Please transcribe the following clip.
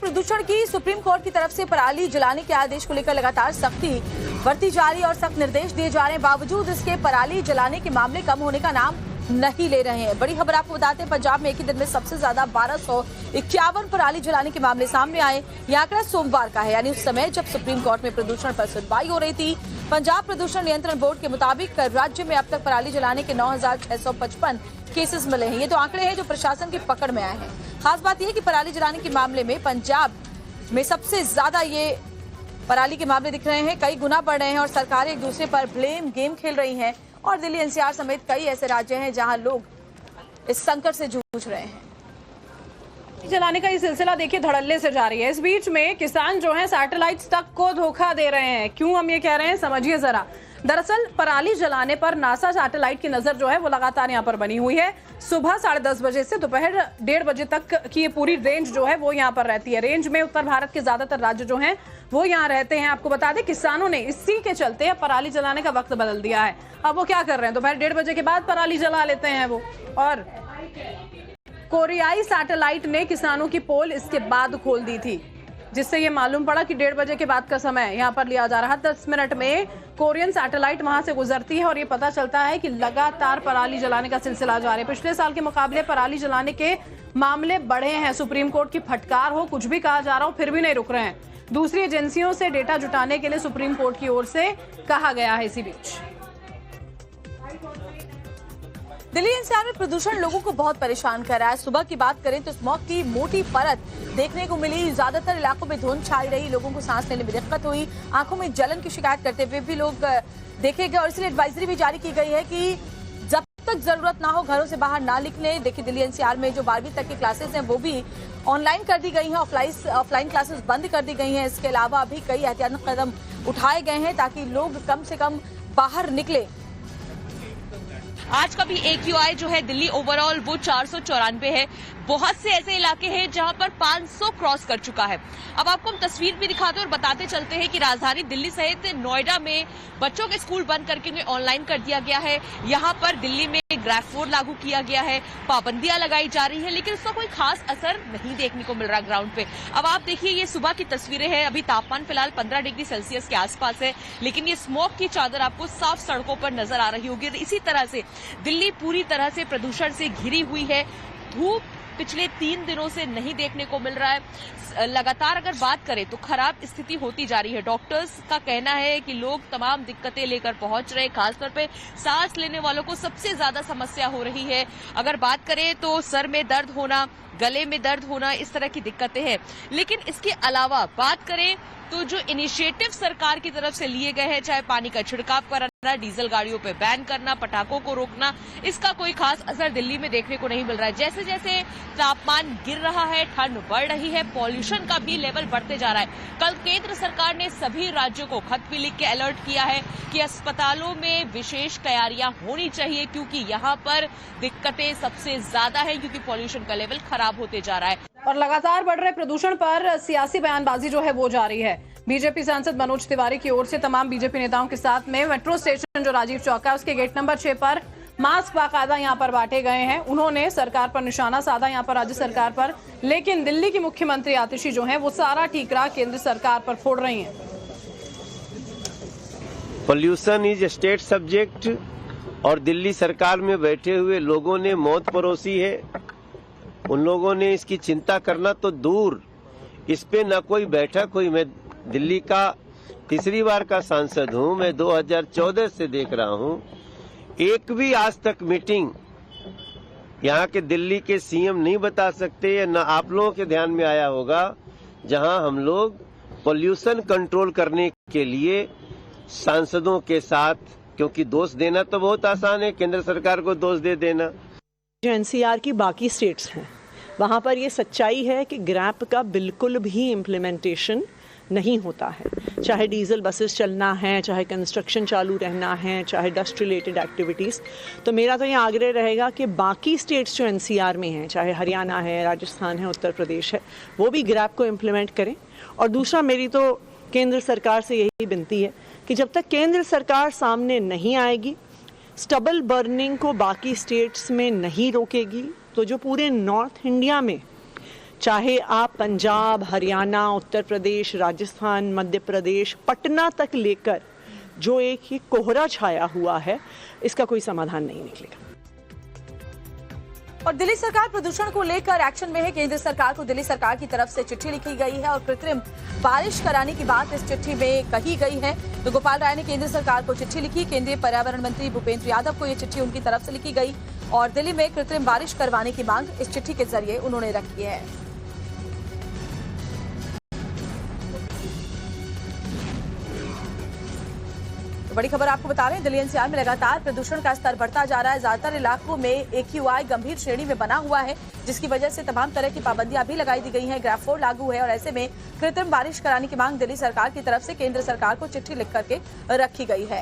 प्रदूषण की supreme court की तरफ से पराली जलाने के आदेश को लेकर लगातार सख्ती बरती जा रही है और सख्त निर्देश दिए जा रहे हैं। बावजूद इसके पराली जलाने के मामले कम होने का नाम नहीं ले रहे हैं। बड़ी खबर आपको बताते हैं, पंजाब में एक ही दिन में सबसे ज्यादा 1251 पराली जलाने के मामले सामने आए। यह आंकड़ा सोमवार का है, यानी उस समय जब सुप्रीम कोर्ट में प्रदूषण पर सुनवाई हो रही थी। पंजाब प्रदूषण नियंत्रण बोर्ड के मुताबिक राज्य में अब तक पराली जलाने के 9,655 केसेस मिले हैं। ये तो आंकड़े हैं जो प्रशासन की पकड़ में आए हैं। खास बात यह है कि पराली जलाने के मामले में पंजाब में सबसे ज्यादा ये पराली के मामले दिख रहे हैं, कई गुना बढ़ रहे हैं और सरकारें एक दूसरे पर ब्लेम गेम खेल रही हैं। और दिल्ली एनसीआर समेत कई ऐसे राज्य हैं जहां लोग इस संकट से जूझ रहे हैं। जलाने का ये सिलसिला देखिए धड़ल्ले से जारी है। इस बीच में किसान जो हैं सैटेलाइट्स तक को धोखा दे रहे हैं। क्यों हम ये कह रहे हैं, समझिए जरा। दरअसल पराली जलाने पर नासा सैटेलाइट की नजर जो है वो लगातार यहाँ पर बनी हुई है। सुबह 10:30 बजे से दोपहर 1:30 बजे तक की ये पूरी रेंज जो है वो यहाँ पर रहती है। रेंज में उत्तर भारत के ज्यादातर राज्य जो हैं वो यहाँ रहते हैं। आपको बता दें, किसानों ने इसी के चलते पराली जलाने का वक्त बदल दिया है। अब वो क्या कर रहे हैं, दोपहर 1:30 बजे के बाद पराली जला लेते हैं वो। और कोरियाई सैटेलाइट ने किसानों की पोल इसके बाद खोल दी थी, जिससे ये मालूम पड़ा कि 1:30 बजे के बाद का समय यहाँ पर लिया जा रहा है। 10 मिनट में कोरियन सैटेलाइट वहां से गुजरती है और ये पता चलता है कि लगातार पराली जलाने का सिलसिला जारी है। पिछले साल के मुकाबले पराली जलाने के मामले बढ़े हैं। सुप्रीम कोर्ट की फटकार हो, कुछ भी कहा जा रहा हो, फिर भी नहीं रुक रहे हैं। दूसरी एजेंसियों से डेटा जुटाने के लिए सुप्रीम कोर्ट की ओर से कहा गया है। इसी बीच दिल्ली एनसीआर में प्रदूषण लोगों को बहुत परेशान कर रहा है। सुबह की बात करें तो स्मॉग की मोटी परत देखने को मिली। ज्यादातर इलाकों में धुंध छाई रही, लोगों को सांस लेने में दिक्कत हुई, आंखों में जलन की शिकायत करते हुए भी लोग देखे गए। और इसलिए एडवाइजरी भी जारी की गई है कि जब तक जरूरत ना हो घरों से बाहर ना निकले। देखिए, दिल्ली एनसीआर में जो 12वीं तक की क्लासेस हैं वो भी ऑनलाइन कर दी गई हैं, ऑफलाइन क्लासेस बंद कर दी गई हैं। इसके अलावा अभी कई एहतियाती कदम उठाए गए हैं ताकि लोग कम से कम बाहर निकले। आज का भी AQI जो है दिल्ली ओवरऑल वो 494 है। बहुत से ऐसे इलाके हैं जहां पर 500 क्रॉस कर चुका है। अब आपको हम तस्वीर भी दिखाते और बताते चलते हैं कि राजधानी दिल्ली सहित नोएडा में बच्चों के स्कूल बंद करके उन्हें ऑनलाइन कर दिया गया है। यहाँ पर दिल्ली में ग्रैफ 4 लागू किया गया है, पाबंदियां लगाई जा रही है, लेकिन उसका कोई खास असर नहीं देखने को मिल रहा ग्राउंड पे। अब आप देखिए, ये सुबह की तस्वीरें हैं। अभी तापमान फिलहाल 15 डिग्री सेल्सियस के आसपास है, लेकिन ये स्मोक की चादर आपको साफ सड़कों पर नजर आ रही होगी। इसी तरह से दिल्ली पूरी तरह से प्रदूषण से घिरी हुई है। धूप पिछले 3 दिनों से नहीं देखने को मिल रहा है। लगातार अगर बात करें तो खराब स्थिति होती जा रही है। डॉक्टर्स का कहना है कि लोग तमाम दिक्कतें लेकर पहुंच रहे हैं। खासतौर पे सांस लेने वालों को सबसे ज्यादा समस्या हो रही है। अगर बात करें तो सर में दर्द होना, गले में दर्द होना, इस तरह की दिक्कतें हैं। लेकिन इसके अलावा बात करें तो जो इनिशिएटिव सरकार की तरफ से लिए गए हैं, चाहे पानी का छिड़काव करना, डीजल गाड़ियों पे बैन करना, पटाखों को रोकना, इसका कोई खास असर दिल्ली में देखने को नहीं मिल रहा है। जैसे जैसे तापमान गिर रहा है, ठंड बढ़ रही है, पॉल्यूशन का भी लेवल बढ़ते जा रहा है। कल केंद्र सरकार ने सभी राज्यों को खत भी लिख के अलर्ट किया है कि अस्पतालों में विशेष तैयारियां होनी चाहिए, क्योंकि यहाँ पर दिक्कतें सबसे ज्यादा है, क्योंकि पॉल्यूशन का लेवल खराब होते जा रहा है। और लगातार बढ़ रहे प्रदूषण पर सियासी बयानबाजी जो है वो जारी है। बीजेपी सांसद मनोज तिवारी की ओर से तमाम बीजेपी नेताओं के साथ में मेट्रो स्टेशन जो राजीव चौक है उसके गेट नंबर 6 पर मास्क बाकायदा यहाँ पर बांटे गए हैं। उन्होंने सरकार पर निशाना साधा, यहाँ पर राज्य सरकार पर। लेकिन दिल्ली की मुख्यमंत्री आतिशी जो है वो सारा ठीकरा केंद्र सरकार पर फोड़ रही है। पॉल्यूशन इज स्टेट सब्जेक्ट और दिल्ली सरकार में बैठे हुए लोगों ने मौत परोसी है। उन लोगों ने इसकी चिंता करना तो दूर, इस पे न कोई बैठक हुई। मैं दिल्ली का तीसरी बार का सांसद हूं, मैं 2014 से देख रहा हूं, एक भी आज तक मीटिंग यहाँ के दिल्ली के सीएम नहीं बता सकते, या न आप लोगों के ध्यान में आया होगा, जहां हम लोग पॉल्यूशन कंट्रोल करने के लिए सांसदों के साथ, क्योंकि दोष देना तो बहुत आसान है, केंद्र सरकार को दोष दे देना। जो एनसीआर की बाकी स्टेट्स हैं वहाँ पर ये सच्चाई है कि ग्रैप का बिल्कुल भी इम्प्लीमेंटेशन नहीं होता है। चाहे डीजल बसेस चलना है, चाहे कंस्ट्रक्शन चालू रहना है, चाहे डस्ट रिलेटेड एक्टिविटीज़। तो मेरा तो ये आग्रह रहेगा कि बाकी स्टेट्स जो एनसीआर में हैं, चाहे हरियाणा है, राजस्थान है, उत्तर प्रदेश है, वो भी ग्रैप को इम्प्लीमेंट करें। और दूसरा, मेरी तो केंद्र सरकार से यही विनती है कि जब तक केंद्र सरकार सामने नहीं आएगी, स्टबल बर्निंग को बाकी स्टेट्स में नहीं रोकेगी, तो जो पूरे नॉर्थ इंडिया में चाहे आप पंजाब, हरियाणा, उत्तर प्रदेश, राजस्थान, मध्य प्रदेश, पटना तक लेकर जो एक ये कोहरा छाया हुआ है, इसका कोई समाधान नहीं निकलेगा। और दिल्ली सरकार प्रदूषण को लेकर एक्शन में है। केंद्र सरकार को दिल्ली सरकार की तरफ से चिट्ठी लिखी गई है और कृत्रिम बारिश कराने की बात इस चिट्ठी में कही गई है। तो गोपाल राय ने केंद्र सरकार को चिट्ठी लिखी। केंद्रीय पर्यावरण मंत्री भूपेंद्र यादव को ये चिट्ठी उनकी तरफ से लिखी गई और दिल्ली में कृत्रिम बारिश करवाने की मांग इस चिट्ठी के जरिए उन्होंने रखी है। बड़ी खबर आपको बता रहे हैं, दिल्ली एनसीआर में लगातार प्रदूषण का स्तर बढ़ता जा रहा है। ज्यादातर इलाकों में AQI गंभीर श्रेणी में बना हुआ है, जिसकी वजह से तमाम तरह की पाबंदियां भी लगाई दी गई हैं। ग्राफ 4 लागू है और ऐसे में कृत्रिम बारिश कराने की मांग दिल्ली सरकार की तरफ से केंद्र सरकार को चिट्ठी लिख करके रखी गई है।